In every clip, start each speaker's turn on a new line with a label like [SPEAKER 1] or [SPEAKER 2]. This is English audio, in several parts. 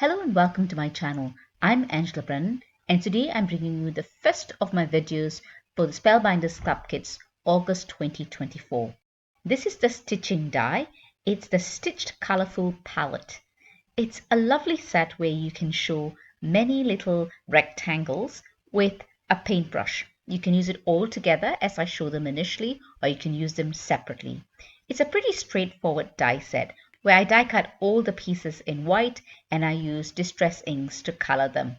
[SPEAKER 1] Hello and welcome to my channel. I'm Angela Brennan and today I'm bringing you the first of my videos for the Spellbinders Clubkits August 2024. This is the stitching die. It's the stitched colorful palette. It's a lovely set where you can show many little rectangles with a paintbrush. You can use it all together as I show them initially, or you can use them separately. It's a pretty straightforward die set where I die cut all the pieces in white and I use distress inks to color them.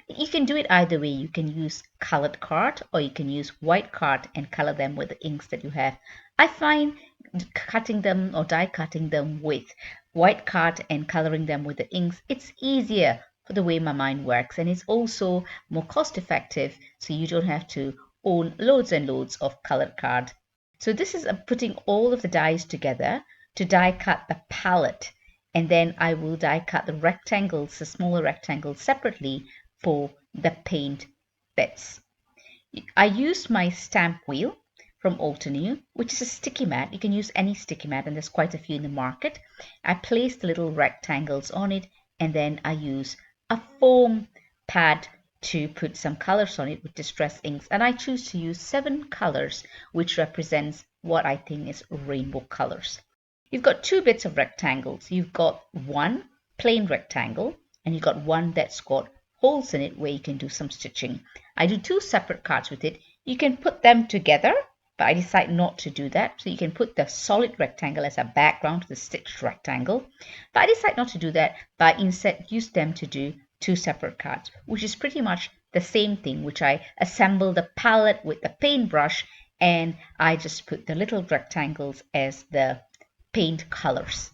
[SPEAKER 1] You can do it either way. You can use colored card or you can use white card and color them with the inks that you have. I find cutting them or die cutting them with white card and coloring them with the inks, it's easier for the way my mind works, and it's also more cost effective, so you don't have to own loads and loads of colored card. So this is putting all of the dies together to die cut the palette, and then I will die cut the rectangles, the smaller rectangles, separately for the paint bits. I used my stamp wheel from Altenew, which is a sticky mat. You can use any sticky mat and there's quite a few in the market. I placed the little rectangles on it and then I use a foam pad to put some colors on it with distress inks, and I choose to use 7 colors, which represents what I think is rainbow colors. You've got 2 bits of rectangles. You've got one plain rectangle and you've got one that's got holes in it where you can do some stitching. I do 2 separate cards with it. You can put them together, but I decide not to do that. So you can put the solid rectangle as a background to the stitched rectangle, but I decide not to do that, but instead use them to do 2 separate cards, which is pretty much the same thing, which I assemble the palette with the paintbrush and I just put the little rectangles as the paint colors.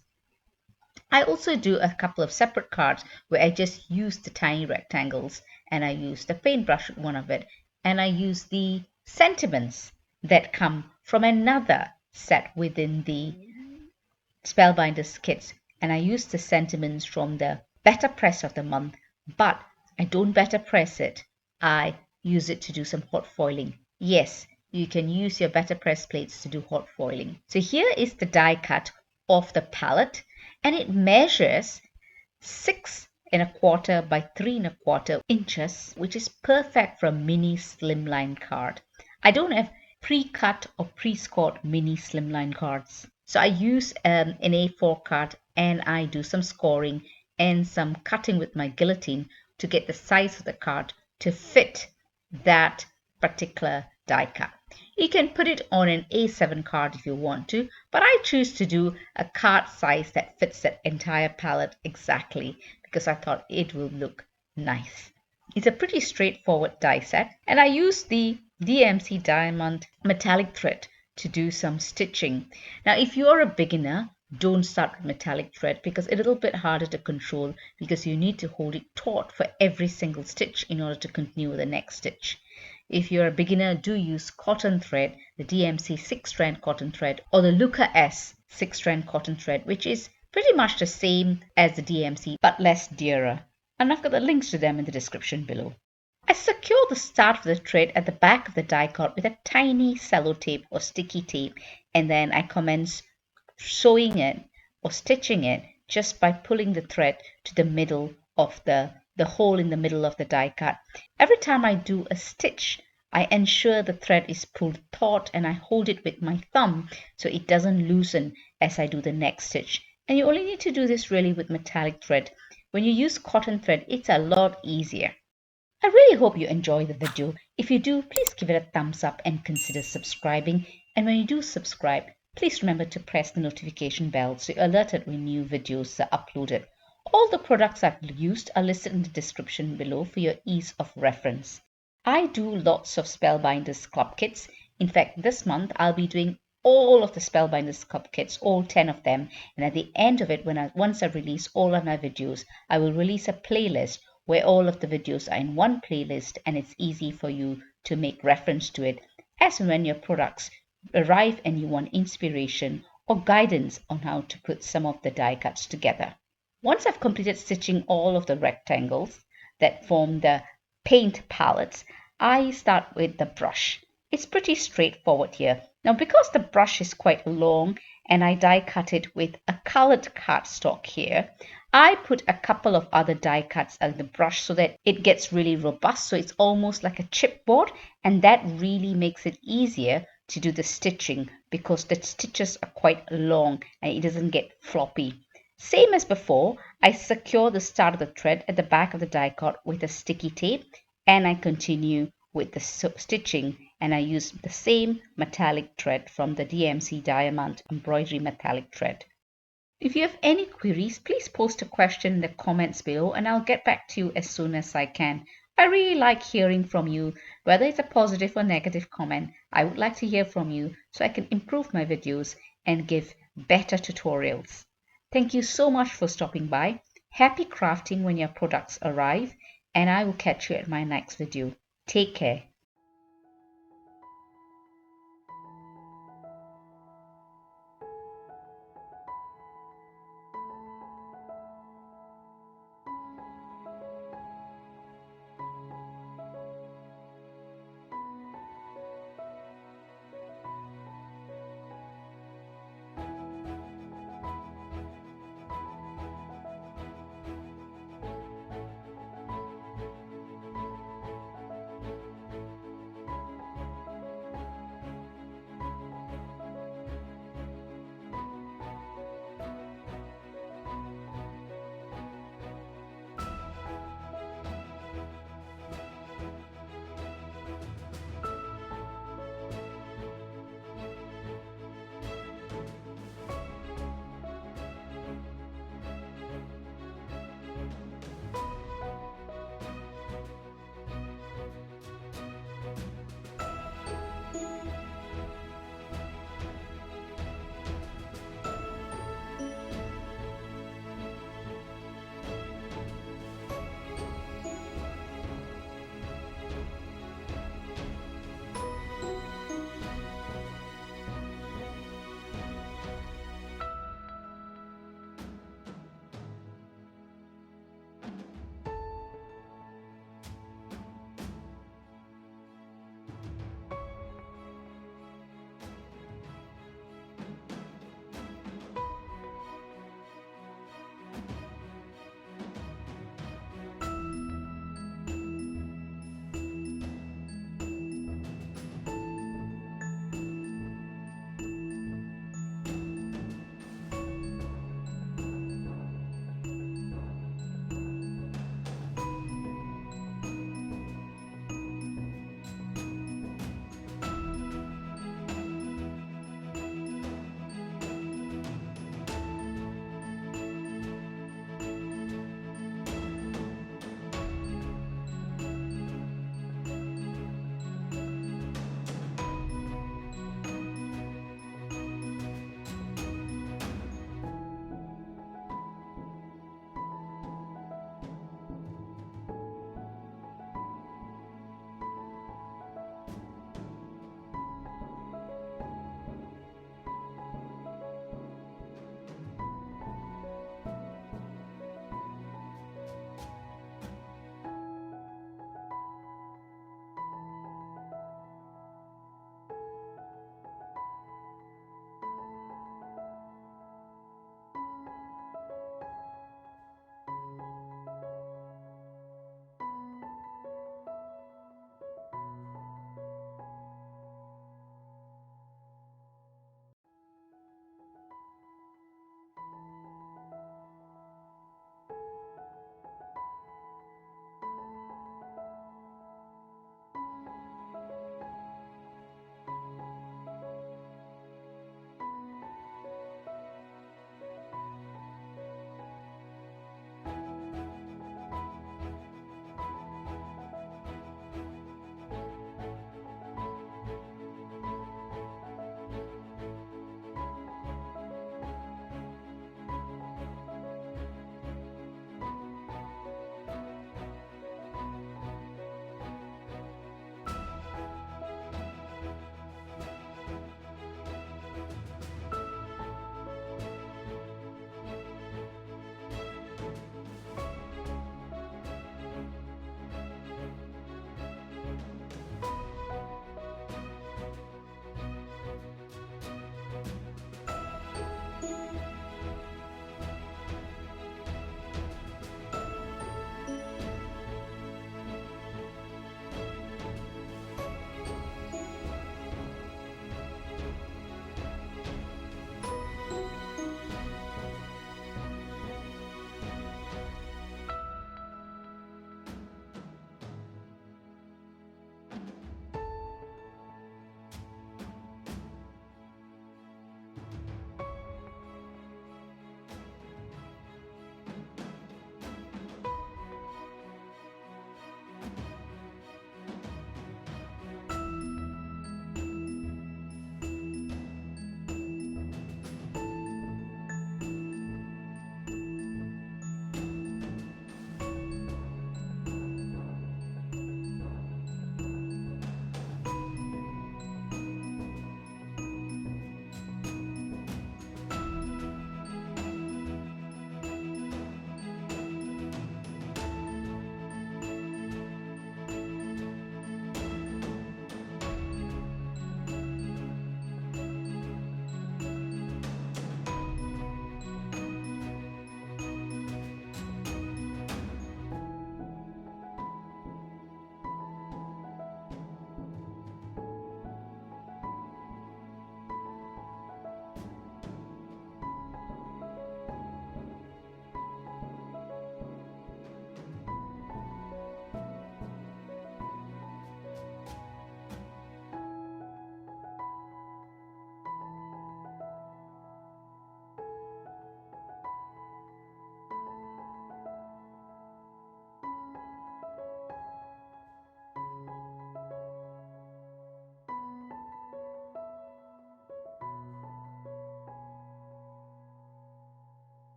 [SPEAKER 1] I also do a couple of separate cards where I just use the tiny rectangles and I use the paintbrush with one of it, and I use the sentiments that come from another set within the Spellbinders kits, and I use the sentiments from the BetterPress of the month, but I don't BetterPress it. I use it to do some hot foiling. Yes, you can use your BetterPress plates to do hot foiling. So here is the die cut of the palette, and it measures 6¼ by 3¼ inches, which is perfect for a mini slimline card. I don't have pre-cut or pre-scored mini slimline cards, so I use an A4 card and I do some scoring and some cutting with my guillotine to get the size of the card to fit that particular die cut. You can put it on an A7 card if you want to, but I choose to do a card size that fits that entire palette exactly because I thought it will look nice. It's a pretty straightforward die set, and I use the DMC Diamant metallic thread to do some stitching. Now, if you're a beginner, don't start with metallic thread because it's a little bit harder to control because you need to hold it taut for every single stitch in order to continue with the next stitch. If you're a beginner, do use cotton thread, the DMC 6-strand cotton thread or the LUCA-S 6-strand cotton thread, which is pretty much the same as the DMC but less dearer. And I've got the links to them in the description below. I secure the start of the thread at the back of the die cut with a tiny sellotape or sticky tape, and then I commence sewing it or stitching it just by pulling the thread to the middle of the hole in the middle of the die cut. Every time I do a stitch, I ensure the thread is pulled taut and I hold it with my thumb so it doesn't loosen as I do the next stitch. And you only need to do this really with metallic thread. When you use cotton thread, it's a lot easier. I really hope you enjoy the video. If you do, please give it a thumbs up and consider subscribing. And when you do subscribe, please remember to press the notification bell so you're alerted when new videos are uploaded. All the products I've used are listed in the description below for your ease of reference. I do lots of Spellbinders Club kits. In fact, this month I'll be doing all of the Spellbinders Club kits, all 10 of them. And at the end of it, once I release all of my videos, I will release a playlist where all of the videos are in one playlist and it's easy for you to make reference to it as and when your products arrive and you want inspiration or guidance on how to put some of the die cuts together. Once I've completed stitching all of the rectangles that form the paint palettes, I start with the brush. It's pretty straightforward here. Now, because the brush is quite long and I die cut it with a colored cardstock here, I put a couple of other die cuts on the brush so that it gets really robust, so it's almost like a chipboard, and that really makes it easier to do the stitching because the stitches are quite long and it doesn't get floppy. Same as before, I secure the start of the thread at the back of the die cut with a sticky tape, and I continue with the stitching, and I use the same metallic thread from the DMC Diamant embroidery metallic thread. If you have any queries, please post a question in the comments below and I'll get back to you as soon as I can. I really like hearing from you, whether it's a positive or negative comment. I would like to hear from you so I can improve my videos and give better tutorials. Thank you so much for stopping by. Happy crafting when your products arrive, and I will catch you at my next video. Take care.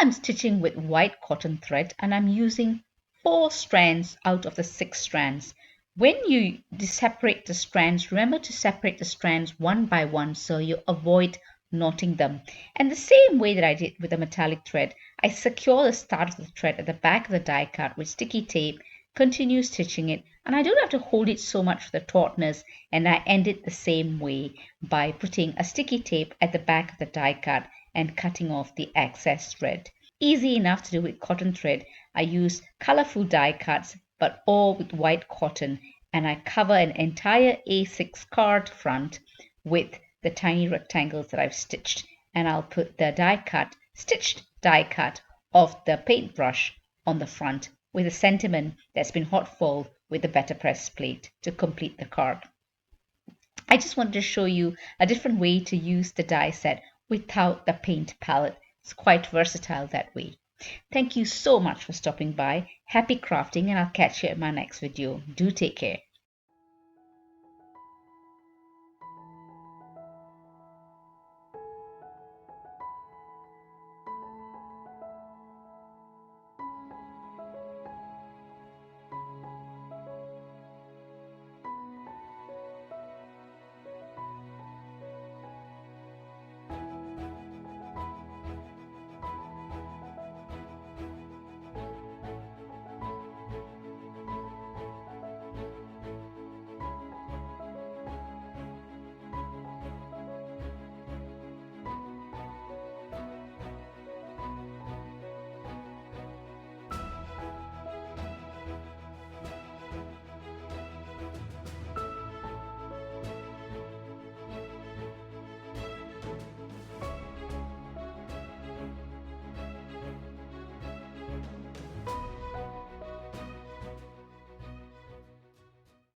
[SPEAKER 1] I'm stitching with white cotton thread and I'm using 4 strands out of the 6 strands. When you separate the strands, remember to separate the strands one by one so you avoid knotting them. And the same way that I did with the metallic thread, I secure the start of the thread at the back of the die cut with sticky tape, continue stitching it, and I don't have to hold it so much for the tautness, and I end it the same way by putting a sticky tape at the back of the die cut and cutting off the excess thread. Easy enough to do with cotton thread. I use colorful die cuts, but all with white cotton, and I cover an entire A6 card front with the tiny rectangles that I've stitched, and I'll put the stitched die cut of the paintbrush on the front with a sentiment that's been hot foiled with the BetterPress plate to complete the card. I just wanted to show you a different way to use the die set without the paint palette. It's quite versatile that way. Thank you so much for stopping by. Happy crafting, and I'll catch you in my next video. Do take care.